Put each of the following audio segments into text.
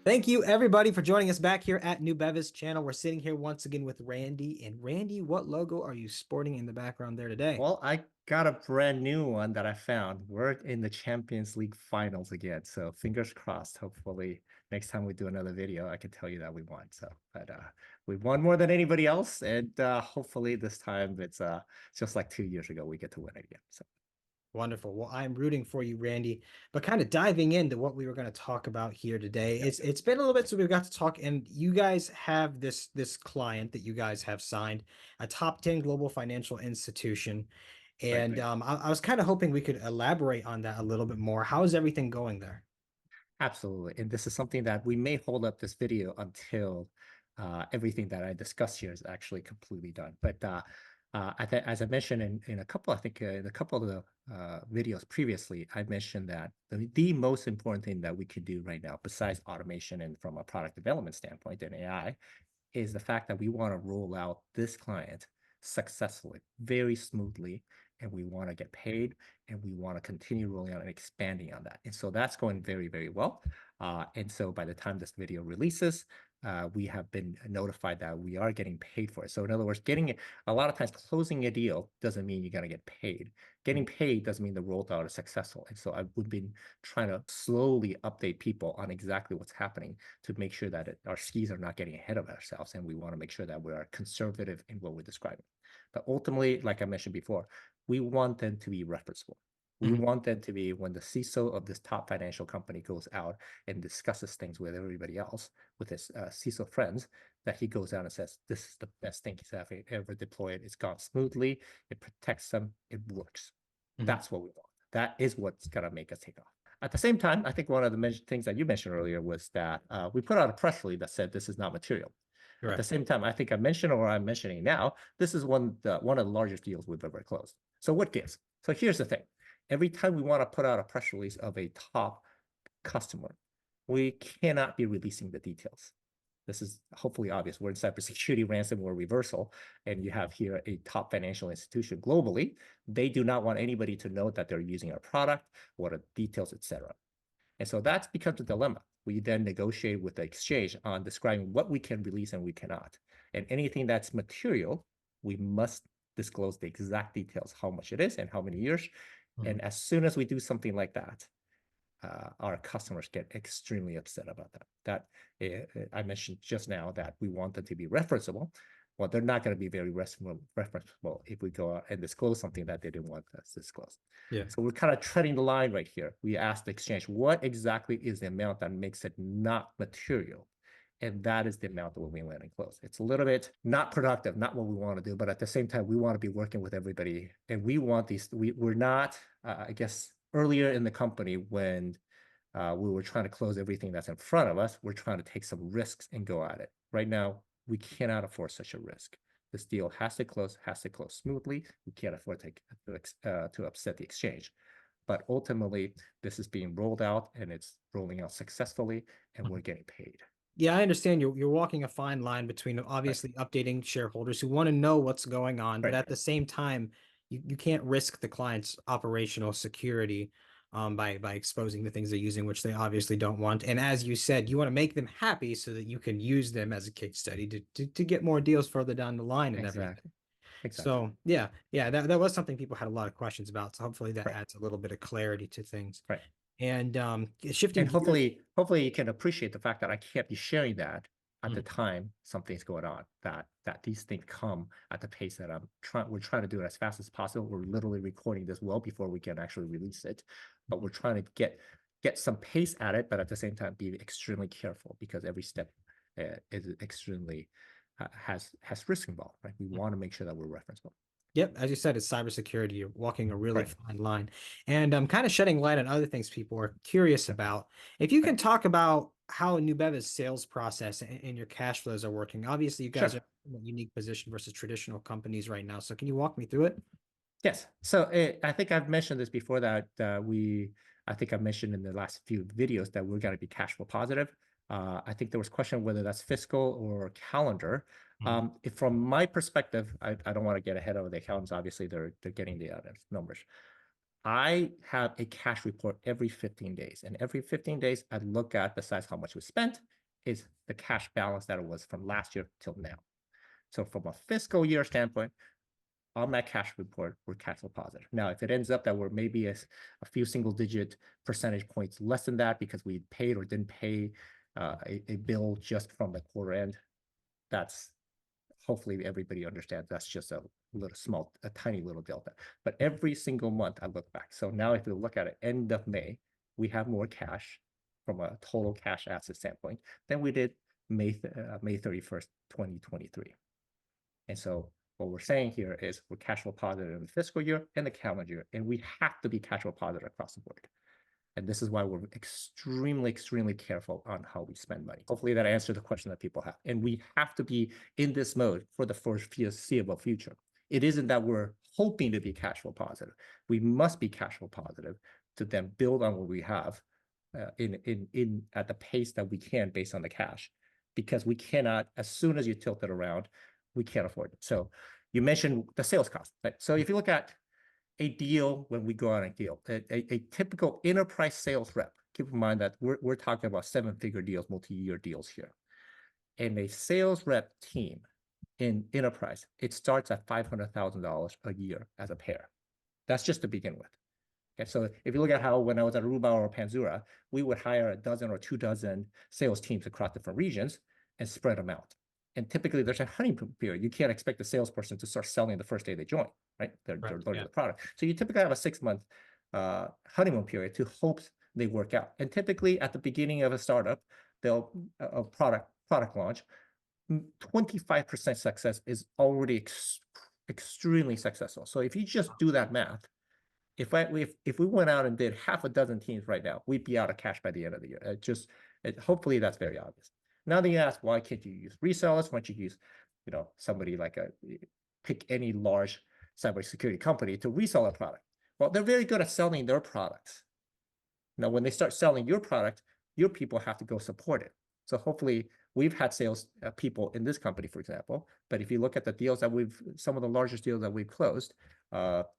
Thank you, everybody, for joining us back here at Nubeva's channel. We're sitting here once again with Randy. And Randy, what logo are you sporting in the background there today? Well, I got a brand new one that I found. We're in the Champions League finals again. So fingers crossed. Hopefully next time we do another video, I can tell you that we won. But we won more than anybody else. And hopefully this time it's just like 2 years ago, we get to win again. So Wonderful. Well, I'm rooting for you, Randy. But kind of diving into what we were going to talk about here today, yeah, it's been a little bit so we've got to talk, and you guys have this client that you guys have signed, a top 10 global financial institution. right, And right. I was kind of hoping we could elaborate on that a little bit more. How is everything going there? Absolutely. And this is something that we may hold up this video until everything that I discuss here is actually completely done. But as I mentioned in a couple, I think in a couple of the videos previously, I mentioned that the most important thing that we could do right now, besides automation and from a product development standpoint and AI, is the fact that we want to roll out this client successfully, very smoothly, and we want to get paid, and we want to continue rolling out and expanding on that. And so that's going very, very well. And so by the time this video releases, we have been notified that we are getting paid for it. So in other words, getting it, a lot of times closing a deal doesn't mean you're going to get paid. Getting paid doesn't mean the rollout is successful. And so I've been trying to slowly update people on exactly what's happening to make sure that our skis are not getting ahead of ourselves. And we want to make sure that we are conservative in what we're describing. But ultimately, like I mentioned before, we want them to be referenceable. We Mhm. want them to be when the CISO of this top financial company goes out and discusses things with everybody else, with his CISO friends, that he goes out and says, this is the best thing he's ever deployed. It's gone smoothly. It protects them. It works. Mhm. That's what we want. That is what's going to make us take off. At the same time, I think one of the things that you mentioned earlier was that we put out a press release that said this is not material. At the Correct. same time, I think I mentioned or I'm mentioning now, this is one of the largest deals we've ever closed. So what gives? So here's the thing. Every time we want to put out a press release of a top customer, we cannot be releasing the details. This is hopefully obvious. We're in cybersecurity ransomware reversal, and you have here a top financial institution globally. They do not want anybody to know that they're using our product, what are details, etc. And so that's becomes a dilemma. We then negotiate with the exchange on describing what we can release and we cannot. And anything that's material, we must disclose the exact details, how much it is and how many years. Mhm. And as soon as we do something like that, our customers get extremely upset about that. I mentioned just now that we want them to be referenceable. Well, they're not going to be very referenceable if we go out and disclose something that they didn't want us to disclose. Yeah. So we're kind of treading the line right here. We asked the exchange, what exactly is the amount that makes it not material? And that is the amount that we land and close. It's a little bit not productive, not what we want to do, but at the same time, we want to be working with everybody. And we want these, we're not, I guess, earlier in the company when we were trying to close everything that's in front of us, we're trying to take some risks and go at it. Right now, we cannot afford such a risk. This deal has to close smoothly. We can't afford to upset the exchange. But ultimately, this is being rolled out and it's rolling out successfully, and we're getting paid. Yeah, I understand you're walking a fine line between Right, obviously updating shareholders who want to know what's going on, but right, at the same time, you can't risk the client's operational security by exposing the things they're using, which they obviously don't want. And as you said, you want to make them happy so that you can use them as a case study to get more deals further down the line and everything. exactly, exactly. So yeah, that was something people had a lot of questions about. So hopefully that Right, adds a little bit of clarity to things. right. And shifting And gears. hopefully you can appreciate the fact that I can't be sharing that at the Mhm. time something's going on, that these things come at the pace that we're trying to do it as fast as possible. We're literally recording this well before we can actually release it, but we're trying to get some pace at it, but at the same time be extremely careful because every step is extremely has risk involved, right? We want to make sure that we're referenceable. Yep, as you said, it's cybersecurity. You're walking a really Right, fine line. And I'm kind of shedding light on other things people are curious about. If you can right. talk about how Nubeva's sales process and your cash flows are working. Obviously, you guys are Sure. in a unique position versus traditional companies right now. So can you walk me through it? Yes. So I think I've mentioned this before that I think I mentioned in the last few videos that we're going to be cash flow positive. I think there was a question whether that's fiscal or calendar. Mhm. From my perspective, I don't want to get ahead of the accountants. Obviously, they're getting the numbers. I have a cash report every 15 days. And every 15 days, I look at, besides how much we spent, is the cash balance that it was from last year till now. So from a fiscal year standpoint, on that cash report, we're cash flow positive. Now, if it ends up that we're maybe a few single digit percentage points less than that because we paid or didn't pay a bill just from the quarter end, that's hopefully everybody understands that's just a tiny little delta. But every single month I look back. So now if you look at it, end of May, we have more cash from a total cash asset standpoint than we did May 31st, 2023. And so what we're saying here is we're cash flow positive in the fiscal year and the calendar year, and we have to be cash flow positive across the board. And this is why we're extremely, extremely careful on how we spend money. Hopefully that answered the question that people have. And we have to be in this mode for the foreseeable future. It isn't that we're hoping to be cash flow positive. We must be cash flow positive to then build on what we have at the pace that we can based on the cash, because we cannot, as soon as you tilt it around, we can't afford it. So you mentioned the sales cost. Right? So if you look at a deal, when we go on a deal, a typical enterprise sales rep, keep in mind that we're talking about 7-figure deals, multi-year deals here. And a sales rep team in enterprise, it starts at $500,000 a year as a pair. That's just to begin with. Okay, so if you look at how when I was at Aruba or Panzura, we would hire a dozen or 2 dozen sales teams across different regions and spread them out. And typically there's a honeymoon period. You can't expect the salesperson to start selling the first day they join, right? They're learning the product. So you typically have a 6-month honeymoon period to hope they work out. And typically at the beginning of a startup, they'll a product launch, 25% success is already extremely successful. So if you just do that math, if we went out and did half a dozen teams right now, we'd be out of cash by the end of the year. Hopefully that's very obvious. Now then you ask, why can't you use resellers? Why don't you use, somebody like pick any large cybersecurity company to resell a product? Well, they're very good at selling their products. Now, when they start selling your product, your people have to go support it. So hopefully we've had sales people in this company, for example, but if you look at the deals that some of the largest deals that we've closed,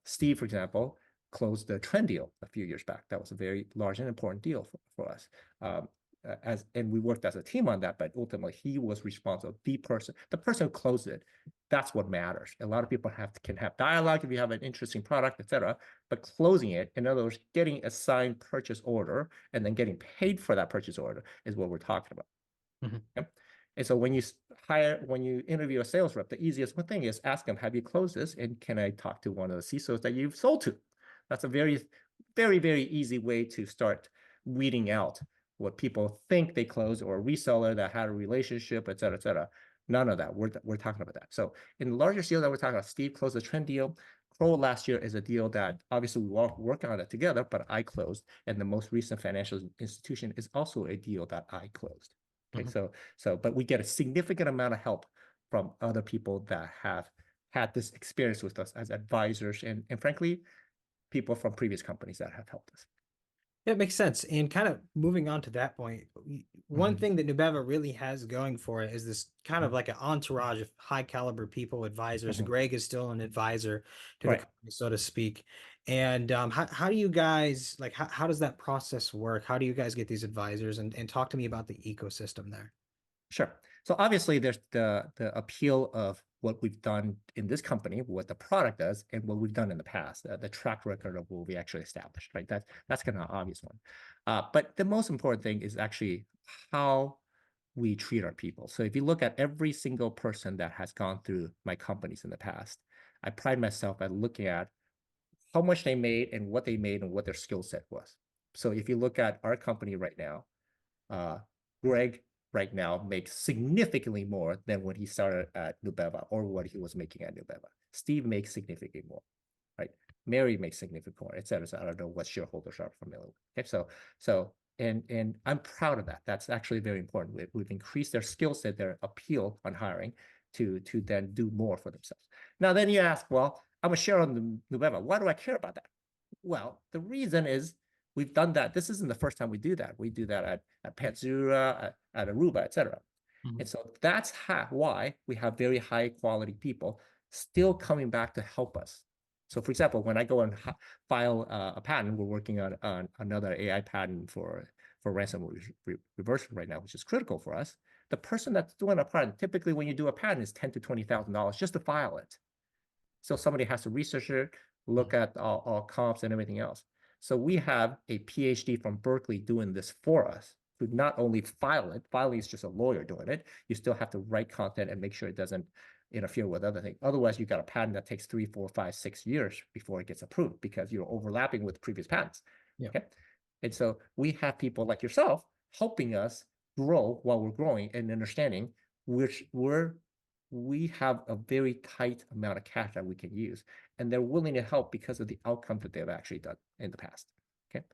Steve, for example, closed the Trend deal a few years back. That was a very large and important deal for us. And we worked as a team on that, but ultimately he was responsible. The person who closed it, that's what matters. A lot of people can have dialogue if you have an interesting product, etc. But closing it, in other words, getting a signed purchase order and then getting paid for that purchase order is what we're talking about. Mm-hmm. Okay? And so when you interview a sales rep, the easiest thing is ask them, have you closed this? And can I talk to one of the CISOs that you've sold to? That's a very, very, very easy way to start weeding out what people think they closed, or a reseller that had a relationship, et cetera, et cetera. None of that. We're talking about that. So in the larger deal that we're talking about, Steve closed the Trend deal. Crow last year is a deal that obviously we all work on it together, but I closed. And the most recent financial institution is also a deal that I closed. Okay, mm-hmm. But we get a significant amount of help from other people that have had this experience with us as advisors, and frankly, people from previous companies that have helped us. It makes sense. And kind of moving on to that point, one thing that Nubeva really has going for it is this kind of like an entourage of high caliber people, advisors. Greg is still an advisor to the company, so to speak. And how do you guys, like, how does that process work? How do you guys get these advisors? And talk to me about the ecosystem there. Sure. So obviously there's the appeal of what we've done in this company, what the product does, and what we've done in the past, the track record of what we actually established, right? That's kind of an obvious one. But the most important thing is actually how we treat our people. So if you look at every single person that has gone through my companies in the past, I pride myself at looking at how much they made and what they made and what their skill set was. So if you look at our company right now, Greg right now makes significantly more than when he started at Nubeva or what he was making at Nubeva. Steve makes significantly more, right? Mary makes significantly more, et cetera. So I don't know what shareholders are familiar with. Okay, and I'm proud of that. That's actually very important. We've increased their skill set, their appeal on hiring to then do more for themselves. Now then you ask, well, I'm a shareholder in Nubeva. Why do I care about that? Well, the reason is we've done that. This isn't the first time we do that. We do that at Panzura, at Aruba, et cetera. Mm-hmm. And so that's why we have very high quality people still coming back to help us. So for example, when I go and file a patent, we're working on another AI patent for ransomware reversal right now, which is critical for us. The person that's doing a patent, typically when you do a patent, is $10,000 to $20,000 just to file it. So somebody has to research it, look at all comps and everything else. So we have a PhD from Berkeley doing this for us to not only file it, filing is just a lawyer doing it. You still have to write content and make sure it doesn't interfere with other things. Otherwise, you got a patent that takes 3, 4, 5, 6 years before it gets approved because you're overlapping with previous patents. Yeah. Okay. And so we have people like yourself helping us grow while we're growing and understanding which we have a very tight amount of cash that we can use, and they're willing to help because of the outcome that they've actually done in the past. Okay.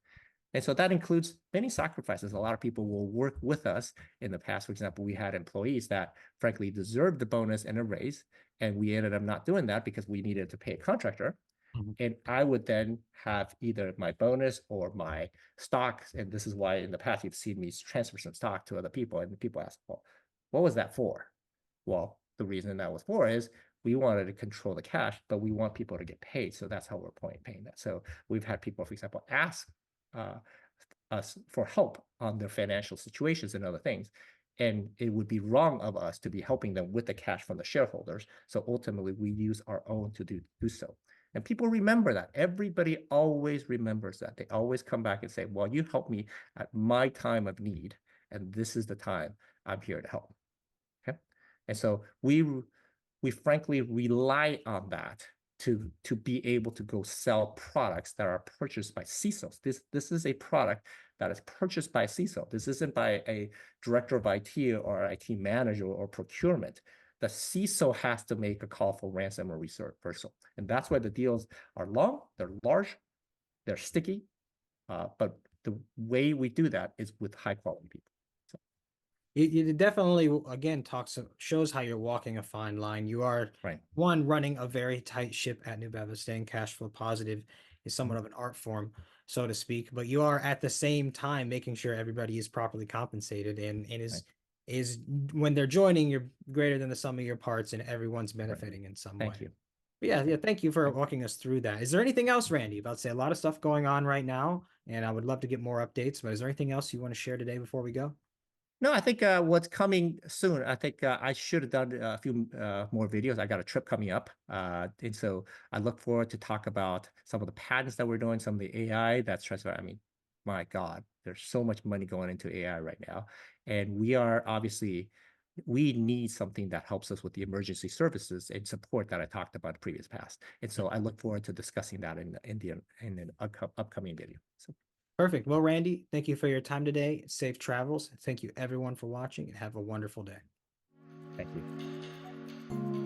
And so that includes many sacrifices. A lot of people will work with us in the past. For example, we had employees that frankly deserved the bonus and a raise, and we ended up not doing that because we needed to pay a contractor. Mhm. And I would then have either my bonus or my stocks. And this is why in the past you've seen me transfer some stock to other people. And people ask, well, what was that for? Well, the reason that was for is we wanted to control the cash, but we want people to get paid. So that's how we're paying that. So we've had people, for example, ask us for help on their financial situations and other things. And it would be wrong of us to be helping them with the cash from the shareholders. So ultimately, we use our own to do so. And people remember that. Everybody always remembers that. They always come back and say, well, you helped me at my time of need, and this is the time I'm here to help. Okay. And so we frankly rely on that to be able to go sell products that are purchased by CISOs. This is a product that is purchased by CISO. This isn't by a director of IT or IT manager or procurement. The CISO has to make a call for ransomware reversal. And that's why the deals are long, they're large, they're sticky, but the way we do that is with high quality people. It definitely, again, shows how you're walking a fine line. You are, Right. one, running a very tight ship at Nubeva. Staying cash flow positive is somewhat of an art form, so to speak, but you are at the same time making sure everybody is properly compensated and Right. is when they're joining, you're greater than the sum of your parts and everyone's benefiting in some way. Thank you. But yeah, thank you for walking us through that. Is there anything else, Randy? About to say a lot of stuff going on right now, and I would love to get more updates, but is there anything else you want to share today before we go? No, I think what's coming soon, I think I should have done a few more videos. I got a trip coming up. And so I look forward to talk about some of the patents that we're doing, some of the AI that's transfer. I mean, my God, there's so much money going into AI right now. And we are obviously, we need something that helps us with the emergency services and support that I talked about in the previous past. And so I look forward to discussing that in an upcoming video. So. Perfect. Well, Randy, thank you for your time today. Safe travels. Thank you everyone for watching and have a wonderful day. Thank you.